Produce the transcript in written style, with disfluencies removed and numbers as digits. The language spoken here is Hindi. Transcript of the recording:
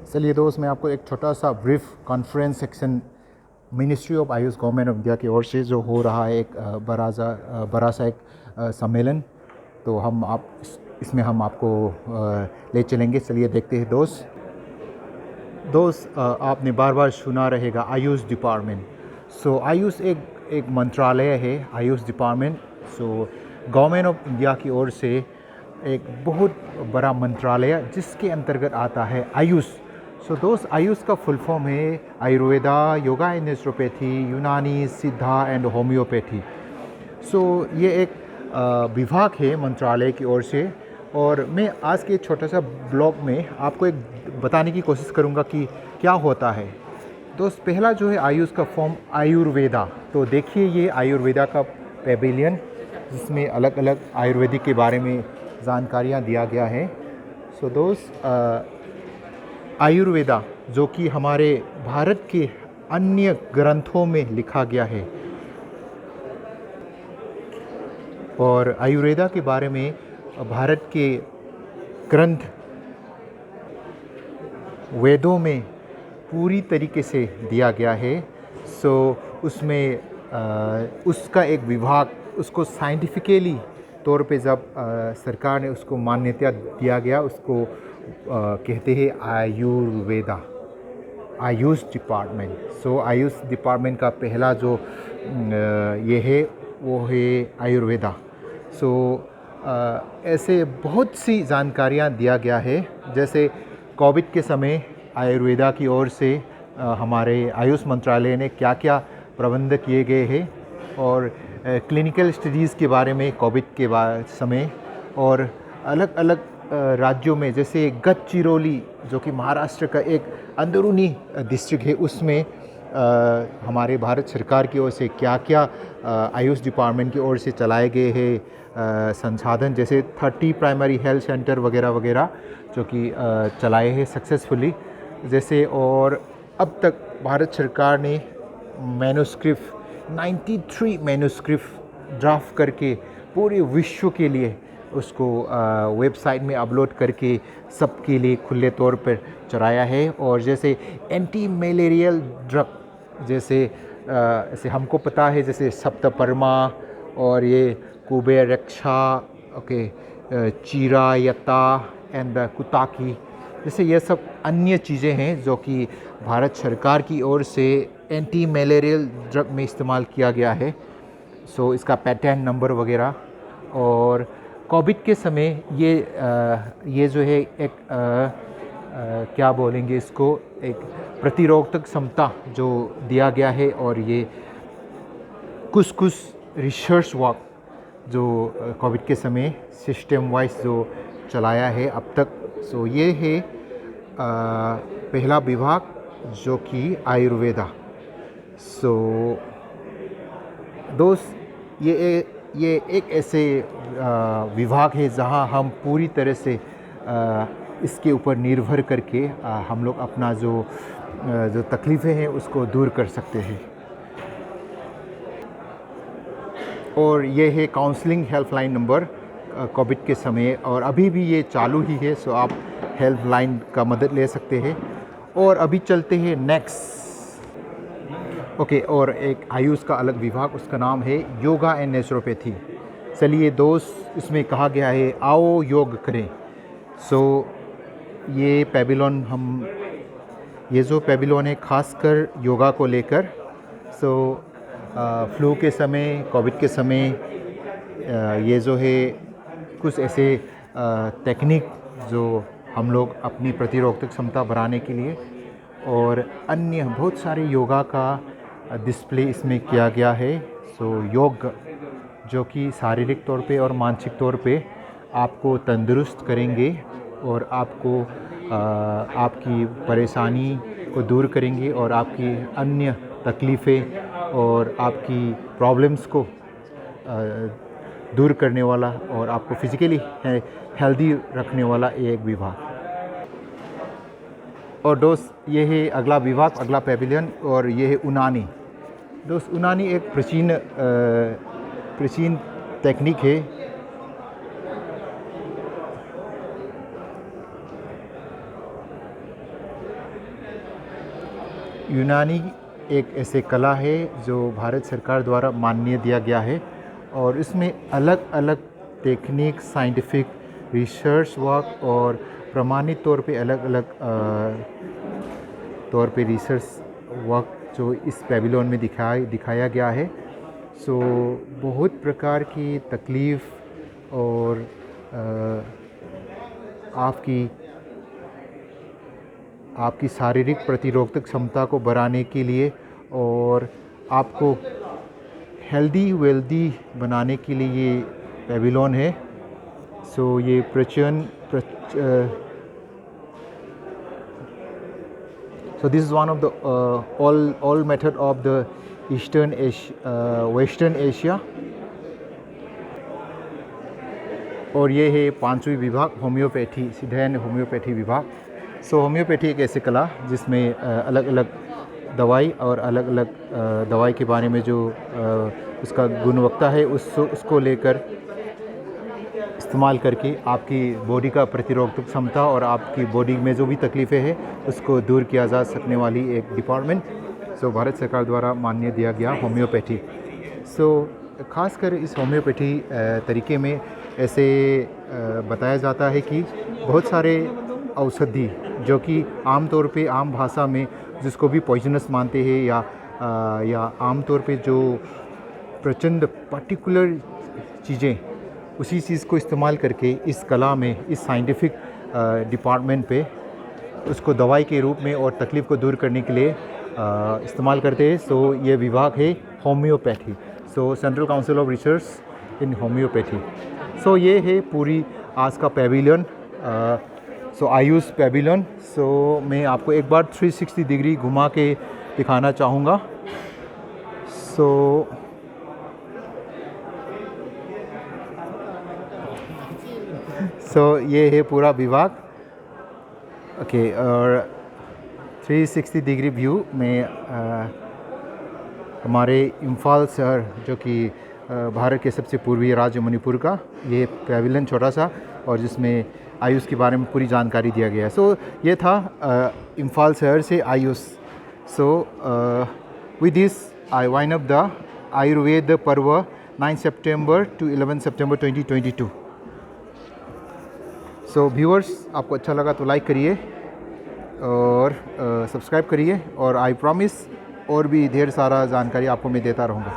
चलिए दोस्त, मैं आपको एक छोटा सा brief conference section ministry of Ayush government of India की ओर से जो हो रहा है, एक बड़ा सा एक सम्मेलन। तो इसमें हम आपको ले चलेंगे। चलिए देखते हैं दोस्त, आपने बार बार सुना रहेगा आयुष डिपार्टमेंट। सो आयुष एक मंत्रालय है, Ayush department. So government of India की ओर से एक बहुत बड़ा मंत्रालय जिसके अंतर्गत आता है आयुष। सो दोस्त, आयुष का फुल फॉर्म है आयुर्वेदा, योगा एंड नेचुरोपैथी, यूनानी, सिद्धा एंड होम्योपैथी। सो ये एक विभाग है मंत्रालय की ओर से। और मैं आज के छोटा सा ब्लॉग में आपको एक बताने की कोशिश करूँगा कि क्या होता है। दोस्त, पहला जो है आयुष का फॉर्म आयुर्वेदा। तो देखिए ये आयुर्वेदा का पेविलियन जिसमें अलग अलग आयुर्वेदिक के बारे में जानकारियाँ दिया गया है। सो दोस्त, आयुर्वेदा जो कि हमारे भारत के अन्य ग्रंथों में लिखा गया है, और आयुर्वेदा के बारे में भारत के ग्रंथ वेदों में पूरी तरीके से दिया गया है। सो उसमें उसका एक विभाग, उसको साइंटिफिकली तौर पे जब सरकार ने उसको मान्यता दिया गया, उसको कहते हैं आयुर्वेदा, आयुष डिपार्टमेंट। सो आयुष डिपार्टमेंट का पहला जो ये है वो है आयुर्वेदा। सो ऐसे बहुत सी जानकारियाँ दिया गया है। जैसे कोविड के समय आयुर्वेदा की ओर से हमारे आयुष मंत्रालय ने क्या क्या प्रबंध किए गए हैं, और क्लिनिकल स्टडीज़ के बारे में कोविड के समय, और अलग अलग राज्यों में जैसे गढ़चिरौली जो कि महाराष्ट्र का एक अंदरूनी डिस्ट्रिक्ट है, उसमें हमारे भारत सरकार की ओर से क्या क्या आयुष डिपार्टमेंट की ओर से चलाए गए हैं संसाधन, जैसे 30 प्राइमरी हेल्थ सेंटर वगैरह वगैरह जो कि चलाए हैं सक्सेसफुली जैसे। और अब तक भारत सरकार ने मैन्युस्क्रिप्ट 93 मैन्युस्क्रिप्ट ड्राफ्ट करके पूरे विश्व के लिए उसको वेबसाइट में अपलोड करके सबके लिए खुले तौर पर चलाया है। और जैसे एंटी मलेरियल ड्रग, जैसे हमको पता है, जैसे सप्तपरमा और ये कुबेर रक्षा, ओके, चिरायता एंड कुताकी, जैसे ये सब अन्य चीज़ें हैं जो कि भारत सरकार की ओर से एंटी मलेरियल ड्रग में इस्तेमाल किया गया है। सो इसका पैटेंट नंबर वगैरह। और कोविड के समय ये जो है एक क्या बोलेंगे इसको, एक प्रतिरोधक क्षमता जो दिया गया है। और ये कुछ रिसर्च वर्क जो कोविड के समय सिस्टम वाइज जो चलाया है अब तक। सो ये है पहला विभाग जो कि आयुर्वेदा। सो दोस्त, ये एक ऐसे विभाग है जहां हम पूरी तरह से इसके ऊपर निर्भर करके हम लोग अपना जो तकलीफ़ें हैं उसको दूर कर सकते हैं। और ये है काउंसलिंग हेल्पलाइन नंबर कोविड के समय, और अभी भी ये चालू ही है। सो आप हेल्पलाइन का मदद ले सकते हैं। और अभी चलते हैं नेक्स्ट, ओके। और एक आयुष का अलग विभाग, उसका नाम है योगा एंड नेचुरोपैथी। चलिए दोस्त, इसमें कहा गया है आओ योग करें। सो ये पेविलियन ये जो पेविलियन है खासकर योगा को लेकर। सो फ्लू के समय, कोविड के समय ये जो है कुछ ऐसे टेक्निक जो हम लोग अपनी प्रतिरोधक क्षमता बढ़ाने के लिए, और अन्य बहुत सारे योगा का डिस्प्ले इसमें किया गया है। सो योग जो कि शारीरिक तौर पे और मानसिक तौर पे आपको तंदुरुस्त करेंगे, और आपको आपकी परेशानी को दूर करेंगे, और आपकी अन्य तकलीफ़ें और आपकी प्रॉब्लम्स को दूर करने वाला, और आपको फिज़िकली हेल्दी रखने वाला एक विभाग। और दोस्त, ये है अगला विभाग, अगला पेविलियन, और ये है यूनानी। दोस्त, यूनानी एक प्राचीन टेक्निक है यूनानी एक ऐसे कला है जो भारत सरकार द्वारा मान्य दिया गया है और इसमें अलग अलग टेक्निक, साइंटिफिक रिसर्च वर्क और प्रमाणित तौर पे अलग अलग तौर पे रिसर्च वर्क जो इस पेविलियन में दिखाया गया है। सो बहुत प्रकार की तकलीफ़ और आपकी शारीरिक प्रतिरोधक क्षमता को बढ़ाने के लिए और आपको हेल्दी वेल्दी बनाने के लिए ये पेविलियन है। सो ये so this is one of the all method of the western Asia. और ये है 5वीं विभाग होम्योपैथी, सिद्धयन होम्योपैथी विभाग। सो होम्योपैथी एक ऐसी कला जिसमें अलग अलग दवाई और अलग अलग दवाई के बारे में जो उसका गुणवत्ता है उसको लेकर इस्तेमाल करके आपकी बॉडी का प्रतिरोधक क्षमता और आपकी बॉडी में जो भी तकलीफ़ें हैं उसको दूर किया जा सकने वाली एक डिपार्टमेंट सो भारत सरकार द्वारा मान्य दिया गया होम्योपैथी। सो ख़ासकर इस होम्योपैथी तरीके में ऐसे बताया जाता है कि बहुत सारे औषधि जो कि आम तौर पे आम भाषा में जिसको भी पॉइजनस मानते हैं या आम तौर पे जो प्रचंड पर्टिकुलर चीज़ें उसी चीज़ को इस्तेमाल करके इस कला में, इस साइंटिफिक डिपार्टमेंट पे उसको दवाई के रूप में और तकलीफ़ को दूर करने के लिए इस्तेमाल करते हैं। सो ये विभाग है homeopathy, so central council of research in homeopathy. So ये है पूरी आज का pavilion, so Ayush pavilion. So मैं आपको एक बार 360 डिग्री घुमा के दिखाना चाहूँगा। सो ये है पूरा विभाग। ओके, और 360 डिग्री व्यू में हमारे इम्फाल शहर जो कि भारत के सबसे पूर्वी राज्य मणिपुर का ये पेविलियन छोटा सा और जिसमें आयुष के बारे में पूरी जानकारी दिया गया है। सो ये था इम्फाल शहर से Ayush. So with this I wind up the Ayurveda पर्व 9 सितंबर टू 11 सितंबर 2022। सो व्यूअर्स, आपको अच्छा लगा तो लाइक करिए और सब्सक्राइब करिए और आई प्रॉमिस और भी ढेर सारा जानकारी आपको मैं देता रहूँगा।